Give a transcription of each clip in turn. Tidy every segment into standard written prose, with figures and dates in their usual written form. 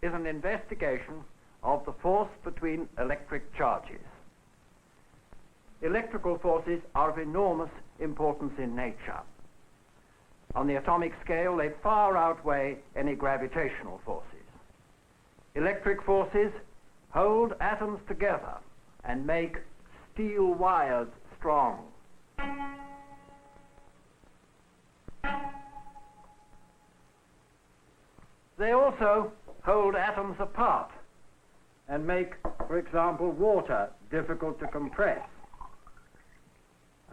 is an investigation of the force between electric charges. Electrical forces are of enormous importance in nature. On the atomic scale, they far outweigh any gravitational forces. Electric forces hold atoms together and make steel wires strong. They also hold atoms apart and make, for example, water difficult to compress.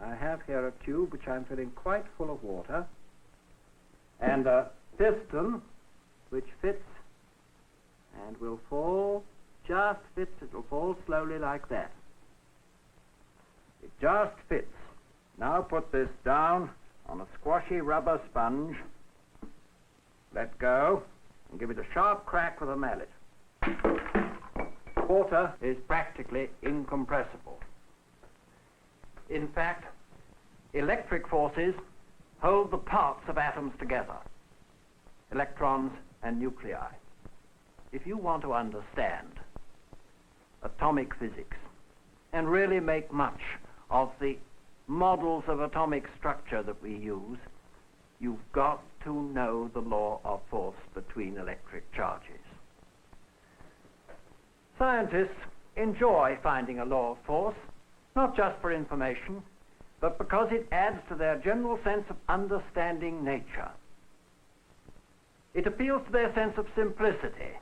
I have here a tube which I'm filling quite full of water, and a piston which fits and will fall, just fits. It will fall slowly like that. It just fits. Now put this down on a squashy rubber sponge, let go, and give it a sharp crack with a mallet. Water is practically incompressible. In fact, electric forces hold the parts of atoms together, electrons and nuclei. If you want to understand atomic physics and really make much of the models of atomic structure that we use, you've got to know the law of force between electric charges. Scientists enjoy finding a law of force, not just for information, but because it adds to their general sense of understanding nature. It appeals to their sense of simplicity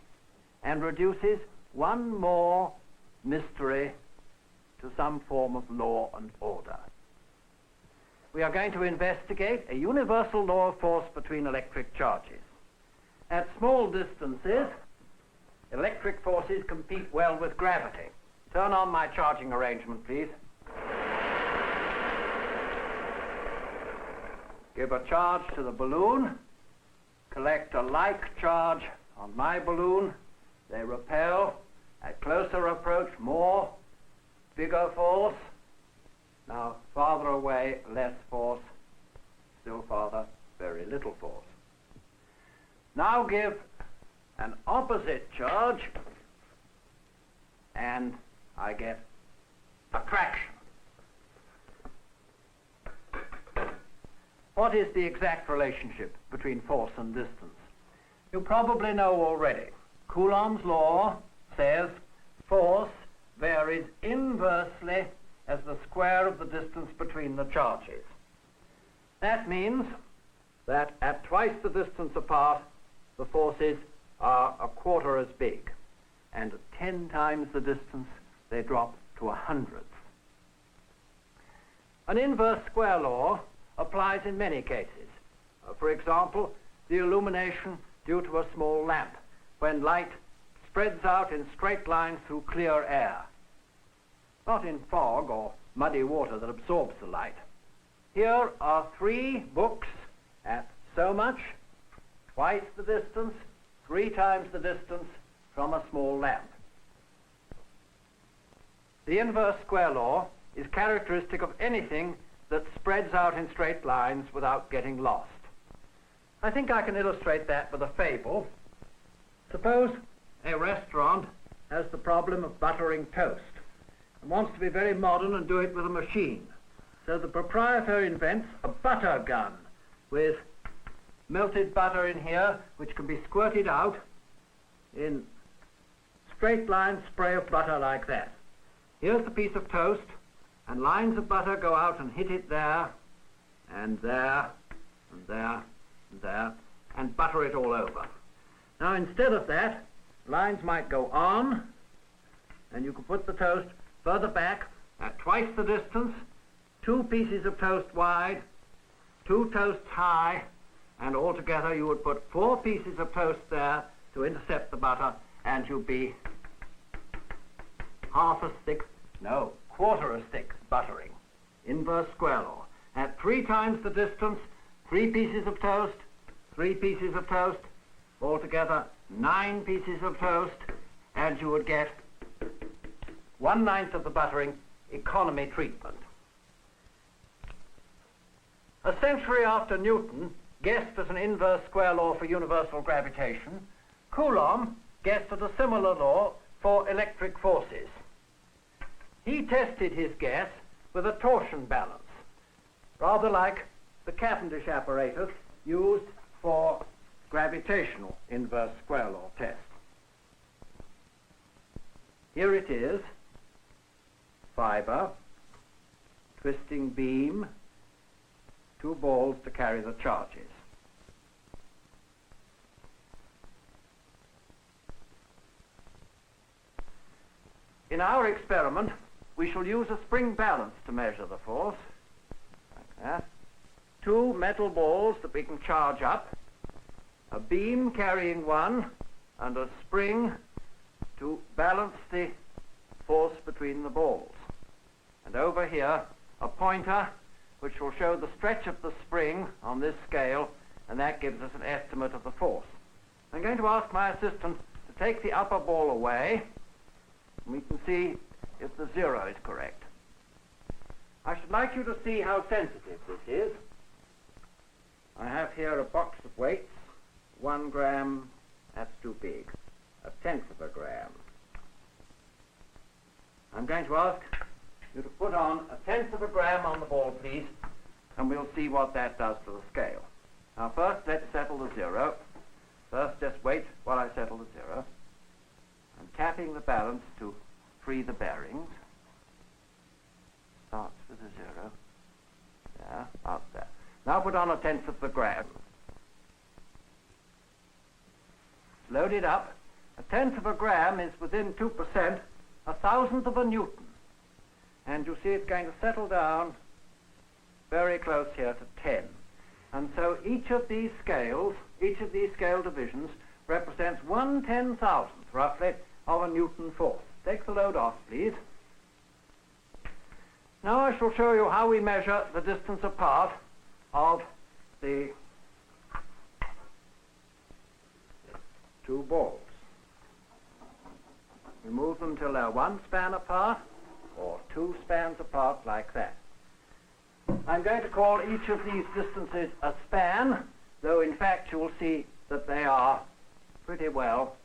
and reduces one more mystery to some form of law and order. We are going to investigate a universal law of force between electric charges. At small distances, electric forces compete well with gravity. Turn on my charging arrangement, please. Give a charge to the balloon. Collect a like charge on my balloon. They repel. At closer approach, more. Bigger force. Now, farther away, less force. Still farther, very little force. Now give an opposite charge, and I get attraction. What is the exact relationship between force and distance? You probably know already. Coulomb's law says force varies inversely as the square of the distance between the charges. That means that at twice the distance apart, the forces are a quarter as big, and at 10 times the distance, they drop to 1/100th. An inverse square law applies in many cases. For example, the illumination due to a small lamp, when light spreads out in straight lines through clear air, not in fog or muddy water that absorbs the light. Here are 3 books at so much, twice the distance, 3 times the distance from a small lamp. The inverse square law is characteristic of anything that spreads out in straight lines without getting lost. I think I can illustrate that with a fable. Suppose a restaurant has the problem of buttering toast and wants to be very modern and do it with a machine. So the proprietor invents a butter gun with melted butter in here, which can be squirted out in straight line spray of butter like that. Here's the piece of toast, and lines of butter go out and hit it there, and there, and there, and there, and butter it all over. Now, instead of that, lines might go on, and you could put the toast further back at twice the distance, 2 pieces of toast wide, 2 toasts high, and altogether you would put 4 pieces of toast there to intercept the butter, and you'd be half as thick, no, quarter as thick buttering. Inverse square law. At 3 times the distance, 3 pieces of toast, 3 pieces of toast, altogether 9 pieces of toast, and you would get 1/9 of the buttering, economy treatment. A century after Newton guessed at an inverse square law for universal gravitation, Coulomb guessed at a similar law for electric forces. He tested his guess with a torsion balance, rather like the Cavendish apparatus used for gravitational inverse square law test. Here it is, fiber, twisting beam, two balls to carry the charges. In our experiment, we shall use a spring balance to measure the force, like that. Two metal balls that we can charge up, a beam carrying one, and a spring to balance the force between the balls. And over here, a pointer which will show the stretch of the spring on this scale, and that gives us an estimate of the force. I'm going to ask my assistant to take the upper ball away, and we can see if the zero is correct. I should like you to see how sensitive this is. I have here a box of weights, 1 gram, that's too big, 1/10 of a gram. I'm going to ask you to put on 1/10 of a gram on the ball, please, and we'll see what that does to the scale. Now first, let's settle the zero. First, just wait while I settle the zero. I'm tapping the balance to free the bearings. Starts with a zero. Yeah, out there. Now put on 1/10 of the gram. Load it up. 1/10 of a gram is within 2%, 1,000th of a Newton. And you see it's going to settle down very close here to 10. And so each of these scale divisions represents 1/10,000th, roughly, of a Newton force. Take the load off, please. Now I shall show you how we measure the distance apart of the two balls. We move them till they're 1 span apart, or 2 spans apart, like that. I'm going to call each of these distances a span, though in fact you'll see that they are pretty well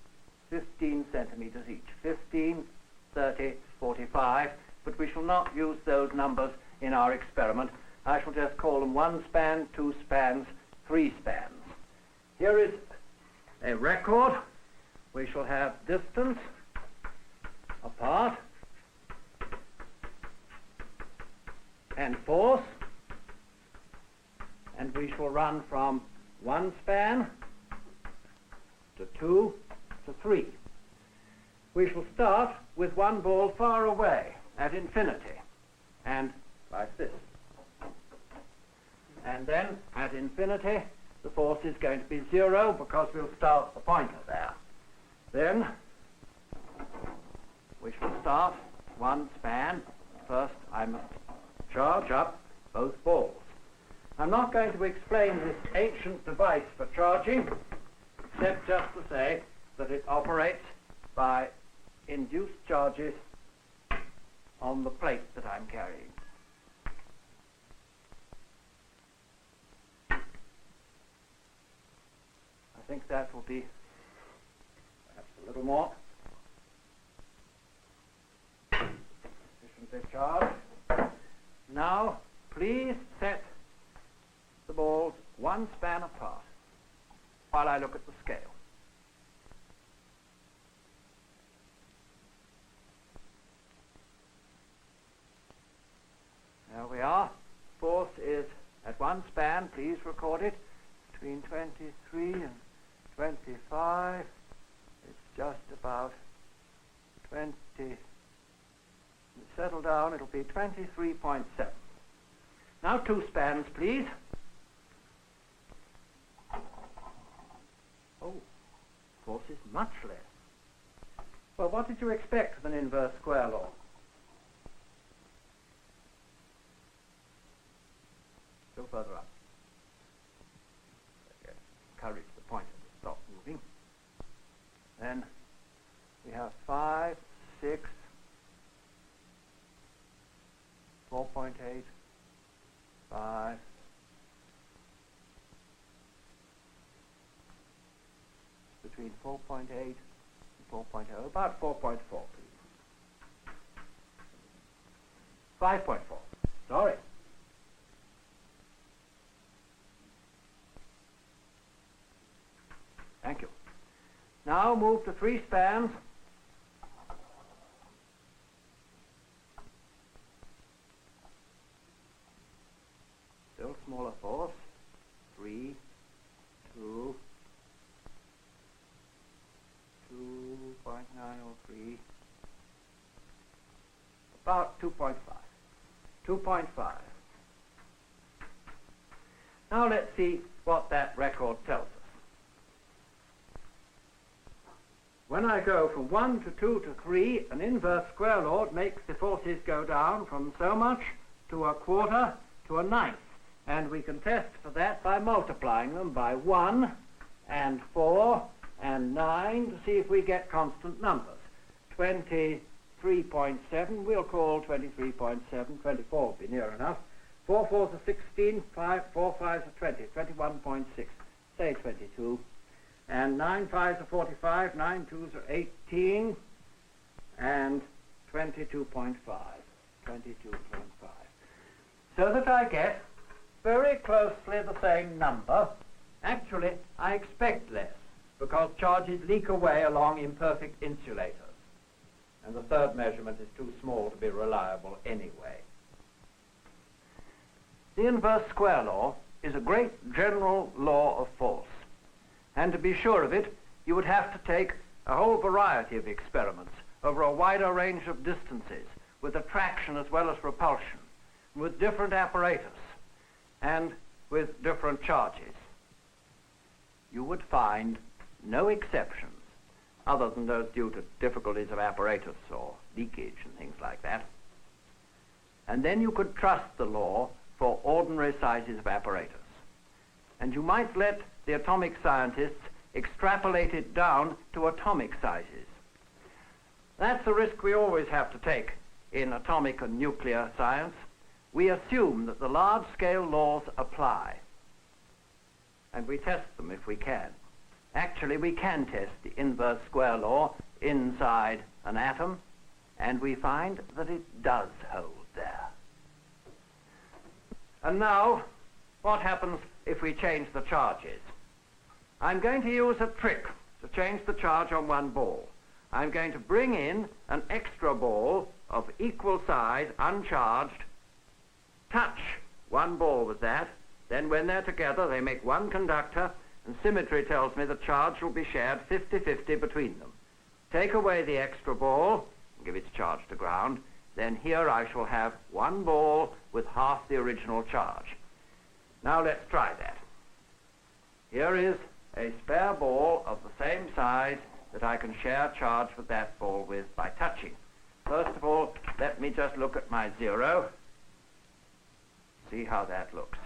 15 centimeters each. 15, 30, 45, but we shall not use those numbers in our experiment. I shall just call them 1 span, 2 spans, 3 spans. Here is a record. We shall have distance apart and force, and we shall run from 1 span to 2 to 3. We shall start with one ball far away at infinity, and like this. And then at infinity the force is going to be 0 because we'll start the pointer there. Then we shall start 1 span. First I must charge up both balls. I'm not going to explain this ancient device for charging, except just to say that it operates by induced charges on the plate that I'm carrying. I think that will be perhaps a little more sufficiently charged. Now, please set the balls 1 span apart while I look at the scale. There we are. Force is at 1 span, please record it, between 23 and 25. It's just about 20. Settle down, it'll be 23.7. Now 2 spans, please. Oh, force is much less. Well, what did you expect of an inverse square law? Still further up. Encourage the pointer to stop moving. Then we have 5, 6, 4.8, 5, between 4.8 4.0, about 4.4, please. 5.4. Sorry. Thank you. Now move to 3 spans. Still smaller force. 3, 2, 2.903. About 2.5. 2.5. Now let's see what that record tells us. When I go from 1 to 2 to 3, an inverse square law makes the forces go down from so much to a quarter to a ninth. And we can test for that by multiplying them by 1 and 4 and 9 to see if we get constant numbers. 23.7, we'll call 23.7, 24 would be near enough. 4 fours are 16, 4 fives are 20, 21.6, say 22. And 9 fives are 45, 9 twos are 18, and 22.5, 22.5. So that I get very closely the same number. Actually, I expect less, because charges leak away along imperfect insulators. And the third measurement is too small to be reliable anyway. The inverse square law is a great general law of force. And to be sure of it, you would have to take a whole variety of experiments over a wider range of distances, with attraction as well as repulsion, with different apparatus, and with different charges. You would find no exceptions, other than those due to difficulties of apparatus or leakage and things like that. And then you could trust the law for ordinary sizes of apparatus. And you might let the atomic scientists extrapolate it down to atomic sizes. That's a risk we always have to take in atomic and nuclear science. We assume that the large-scale laws apply, and we test them if we can. Actually, we can test the inverse square law inside an atom, and we find that it does hold there. And now, what happens if we change the charges? I'm going to use a trick to change the charge on one ball. I'm going to bring in an extra ball of equal size, uncharged, touch one ball with that, then when they're together they make one conductor, and symmetry tells me the charge will be shared 50-50 between them. Take away the extra ball, and give its charge to ground, then here I shall have one ball with half the original charge. Now let's try that. Here is a spare ball of the same size that I can share charge with that ball with by touching. First of all, let me just look at my zero. See how that looks.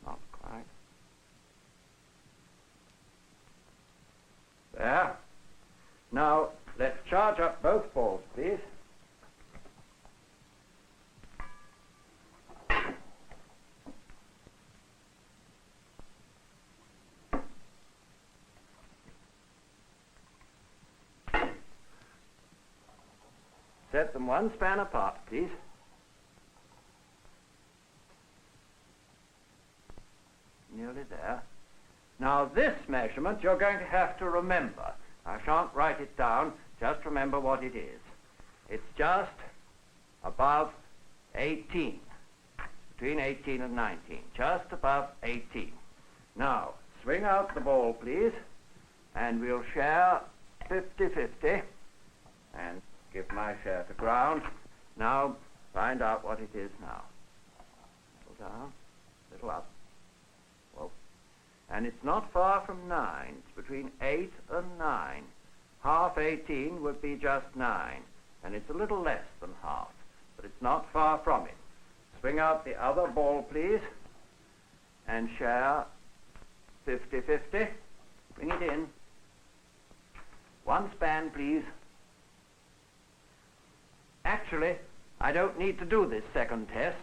Not quite. There. Now, let's charge up both balls, please. Set them one span apart, please. Nearly there. Now this measurement you're going to have to remember. I shan't write it down, just remember what it is. It's just above 18. Between 18 and 19. Just above 18. Now, swing out the ball, please, and we'll share 50-50. And give my share to ground. Now, find out what it is now. Little down, little up. Whoa. And it's not far from 9. It's between 8 and 9. Half 18 would be just 9. And it's a little less than half. But it's not far from it. Swing out the other ball, please. And share 50-50. Bring it in. One span, please. Actually, I don't need to do this second test.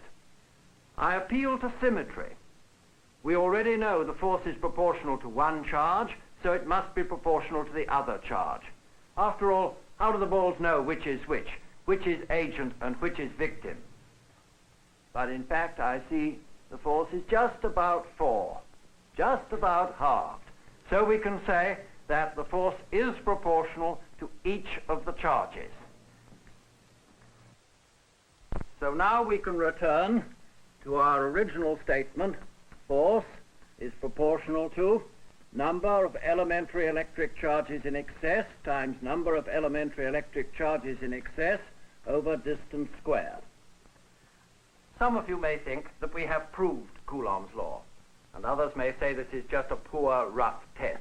I appeal to symmetry. We already know the force is proportional to one charge, so it must be proportional to the other charge. After all, how do the balls know which is agent and which is victim? But in fact, I see the force is just about 4, just about halved. So we can say that the force is proportional to each of the charges. So now we can return to our original statement. Force is proportional to number of elementary electric charges in excess times number of elementary electric charges in excess over distance squared. Some of you may think that we have proved Coulomb's law, and others may say this is just a poor, rough test.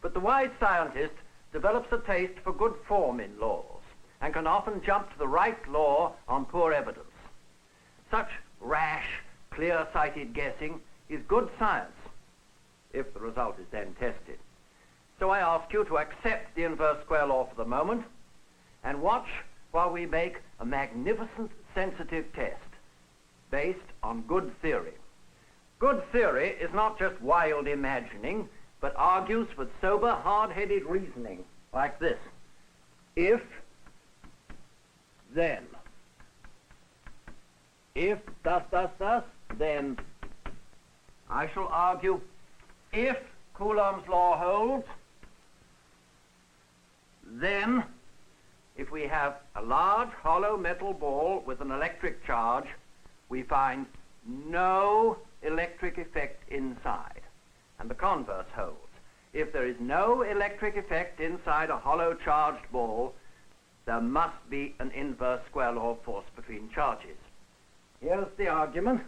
But the wise scientist develops a taste for good form in laws, and can often jump to the right law on poor evidence. Such rash, clear-sighted guessing is good science, if the result is then tested. So I ask you to accept the inverse square law for the moment, and watch while we make a magnificent sensitive test based on good theory. Good theory is not just wild imagining, but argues with sober, hard-headed reasoning, like this. If, then. If, thus, then. I shall argue, if Coulomb's law holds, then, if we have a large hollow metal ball with an electric charge, we find no electric effect inside. And the converse holds. If there is no electric effect inside a hollow charged ball, there must be an inverse square law of force between charges. Here's the argument.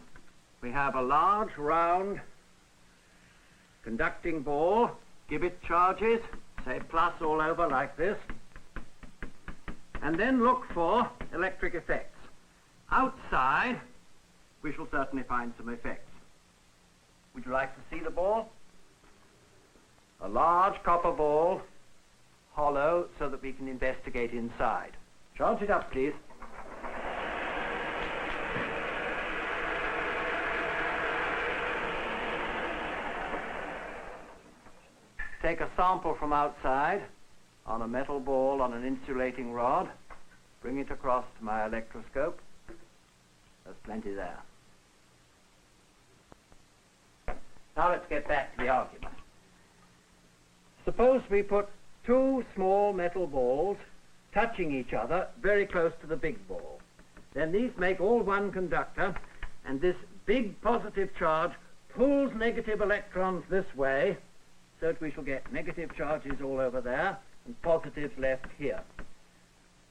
We have a large, round, conducting ball. Give it charges, say plus all over like this, and then look for electric effects. Outside, we shall certainly find some effects. Would you like to see the ball? A large copper ball, hollow, so that we can investigate inside. Charge it up, please. Take a sample from outside on a metal ball on an insulating rod. Bring it across to my electroscope. There's plenty there. Now let's get back to the argument. Suppose we put two small metal balls touching each other very close to the big ball. Then these make all one conductor, and this big positive charge pulls negative electrons this way, so that we shall get negative charges all over there and positives left here.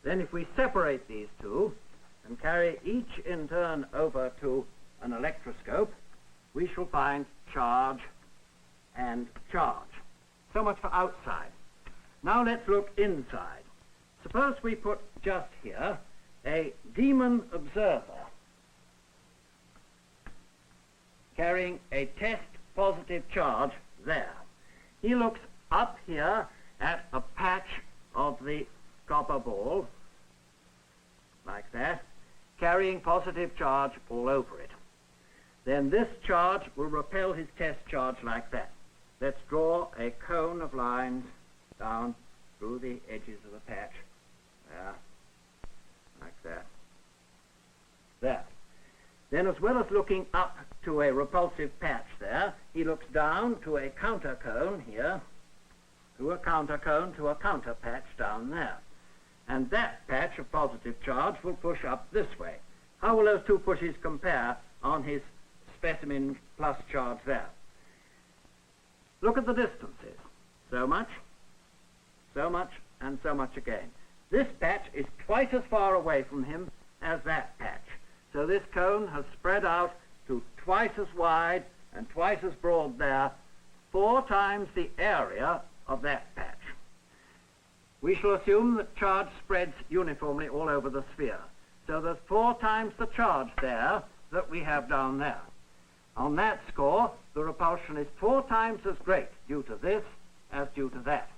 Then if we separate these two and carry each in turn over to an electroscope, we shall find charge and charge. So much for outside. Now let's look inside. Suppose we put just here a demon observer carrying a test positive charge there. He looks up here at a patch of the copper ball, like that, carrying positive charge all over it. Then this charge will repel his test charge like that. Let's draw a cone of lines down through the edges of the patch. There, like that. There. Then, as well as looking up to a repulsive patch there, he looks down to a counter cone here, to a counter cone, to a counter patch down there. And that patch of positive charge will push up this way. How will those two pushes compare on his specimen plus charge there? Look at the distances. So much, and so much again. This patch is twice as far away from him as that patch. So this cone has spread out to twice as wide and twice as broad there, 4 times the area of that patch. We shall assume that charge spreads uniformly all over the sphere. So there's 4 times the charge there that we have down there. On that score, the repulsion is 4 times as great due to this as due to that.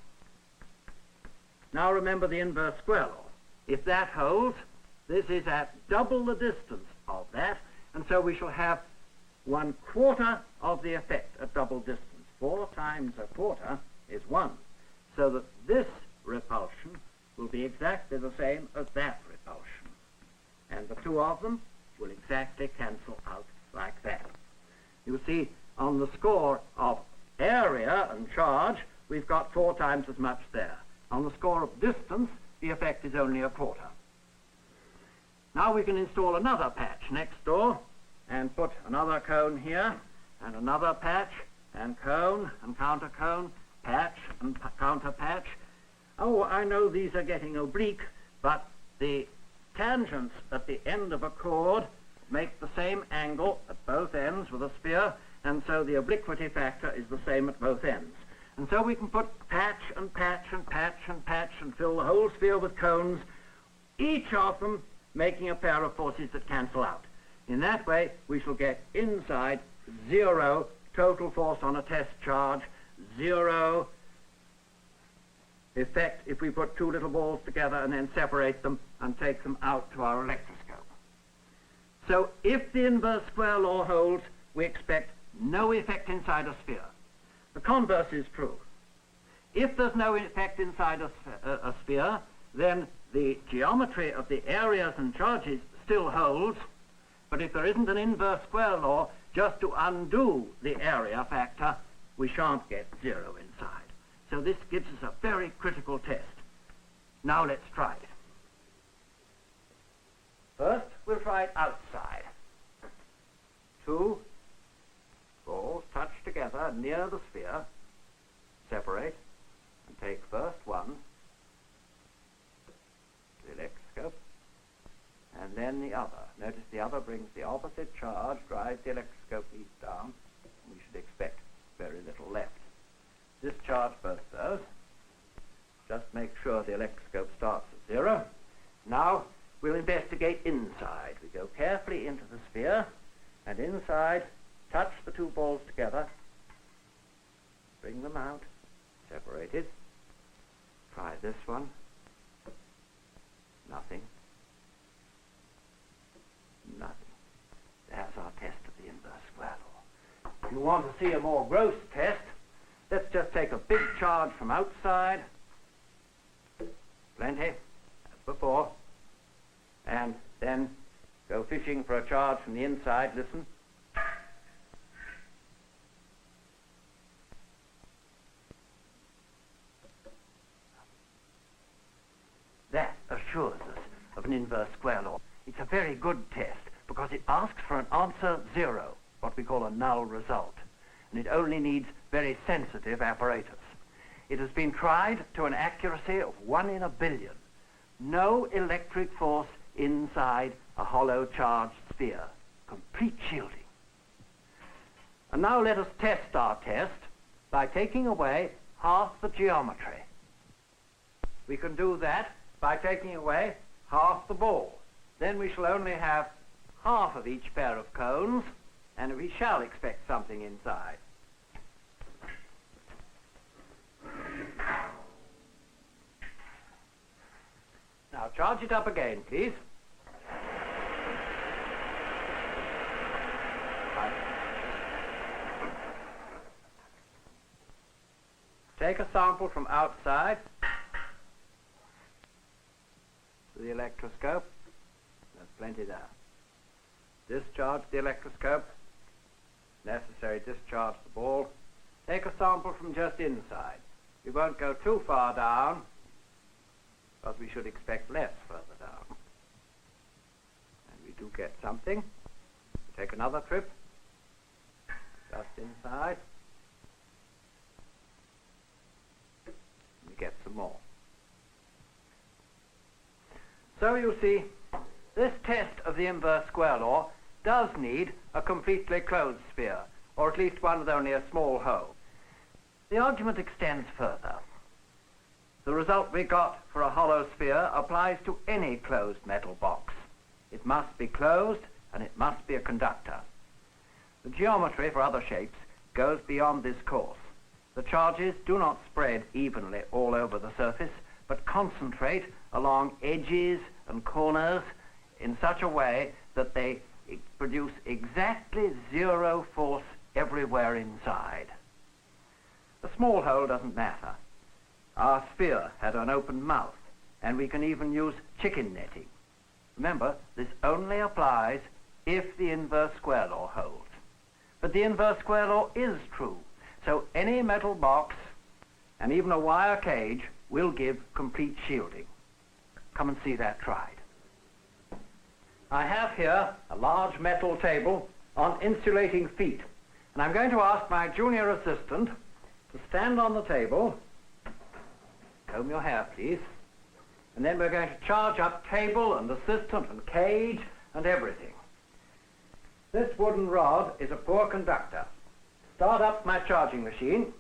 Now remember the inverse square law. If that holds, this is at double the distance of that, and so we shall have 1/4 of the effect at double distance. 4 times 1/4 is 1. So that this repulsion will be exactly the same as that repulsion. And the two of them will exactly cancel out like that. You see, on the score of area and charge, we've got 4 times as much there. On the score of distance, the effect is only 1/4. Now we can install another patch next door and put another cone here, and another patch, and cone, and counter cone, patch, and counter patch. Oh, I know these are getting oblique, but the tangents at the end of a chord make the same angle at both ends with a sphere, and so the obliquity factor is the same at both ends. And so we can put patch and patch and patch and patch and fill the whole sphere with cones, each of them making a pair of forces that cancel out. In that way, we shall get inside 0 total force on a test charge, 0 effect if we put 2 little balls together and then separate them and take them out to our electroscope. So if the inverse square law holds, we expect no effect inside a sphere. The converse is true. If there's no effect inside a sphere, then the geometry of the areas and charges still holds, but if there isn't an inverse square law, just to undo the area factor, we shan't get 0 inside. So this gives us a very critical test. Now let's try it. First, we'll try it outside. 2 balls touch together near the sphere, separate, and take first one, the electroscope, and then the other. Notice the other brings the opposite charge, drives the electroscope lead down. We should expect very little left. Discharge both those. Just make sure the electroscope starts at 0. Now we'll investigate inside. We go carefully into the sphere, and inside, touch the 2 balls together, bring them out, separated. Try this one. Nothing. Nothing. That's our test of the inverse square law. If you want to see a more gross test, let's just take a big charge from outside, plenty, as before, and then go fishing for a charge from the inside. Listen. That assures us of an inverse square law. It's a very good test because it asks for an answer 0, what we call a null result, and it only needs very sensitive apparatus. It has been tried to an accuracy of 1 in a billion. No electric force inside a hollow charged sphere. Complete shielding. And now let us test our test by taking away half the geometry. We can do that by taking away half the ball. Then we shall only have half of each pair of cones, and we shall expect something inside. Now charge it up again, please. Take a sample from outside to the electroscope. There's plenty there. Discharge the electroscope. Necessary, discharge the ball. Take a sample from just inside. We won't go too far down, but we should expect less further down. And we do get something. Take another trip, just inside. We get some more. So you see, this test of the inverse square law does need a completely closed sphere, or at least one with only a small hole. The argument extends further. The result we got for a hollow sphere applies to any closed metal box. It must be closed, and it must be a conductor. The geometry for other shapes goes beyond this course. The charges do not spread evenly all over the surface, but concentrate along edges and corners in such a way that they produce exactly zero force everywhere inside. A small hole doesn't matter. Our sphere had an open mouth, and we can even use chicken netting. Remember, this only applies if the inverse square law holds. But the inverse square law is true, so any metal box and even a wire cage will give complete shielding. Come and see that tried. I have here a large metal table on insulating feet, and I'm going to ask my junior assistant to stand on the table. Comb your hair, please. And then we're going to charge up table and assistant and cage and everything. This wooden rod is a poor conductor. Start up my charging machine.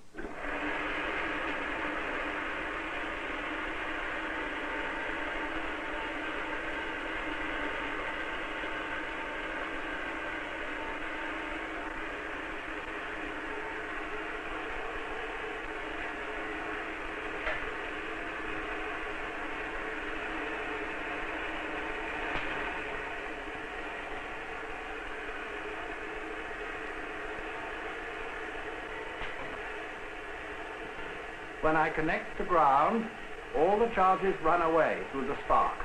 When I connect to ground, all the charges run away through the spark.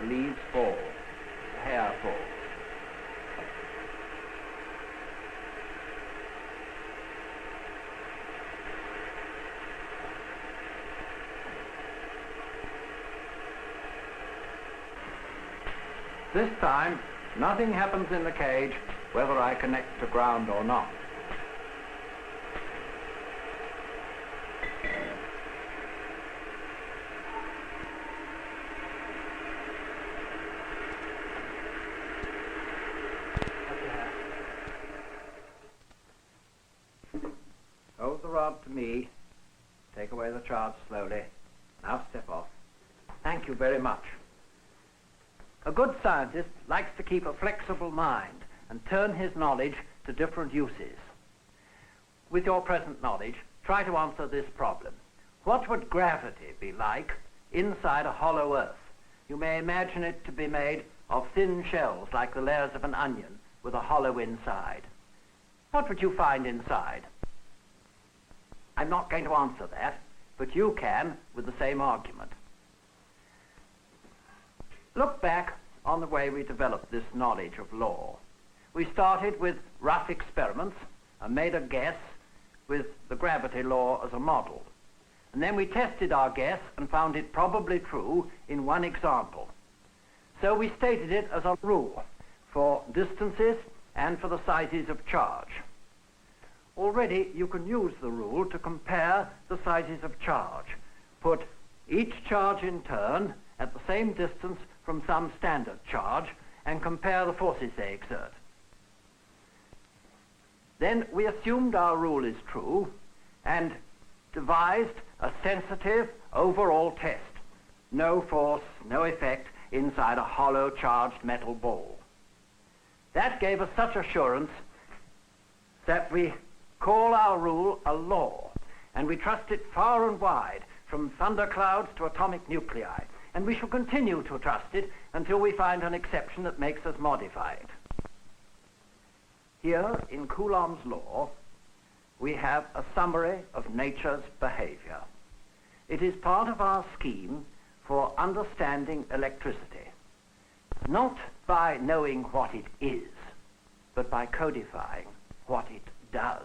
The leaves fall, the hair falls. This time, nothing happens in the cage whether I connect to ground or not. Hold the rod to me. Take away the charge slowly. Now step off. Thank you very much. A good scientist likes to keep a flexible mind and turn his knowledge to different uses. With your present knowledge, try to answer this problem. What would gravity be like inside a hollow earth? You may imagine it to be made of thin shells like the layers of an onion with a hollow inside. What would you find inside? I'm not going to answer that, but you can with the same argument. Look back on the way we developed this knowledge of law. We started with rough experiments and made a guess with the gravity law as a model. And then we tested our guess and found it probably true in one example. So we stated it as a rule for distances and for the sizes of charge. Already you can use the rule to compare the sizes of charge. Put each charge in turn at the same distance from some standard charge and compare the forces they exert. Then we assumed our rule is true and devised a sensitive overall test. No force, no effect inside a hollow charged metal ball. That gave us such assurance that we call our rule a law, and we trust it far and wide, from thunderclouds to atomic nuclei, and we shall continue to trust it until we find an exception that makes us modify it. Here, in Coulomb's law, we have a summary of nature's behavior. It is part of our scheme for understanding electricity, not by knowing what it is, but by codifying what it does.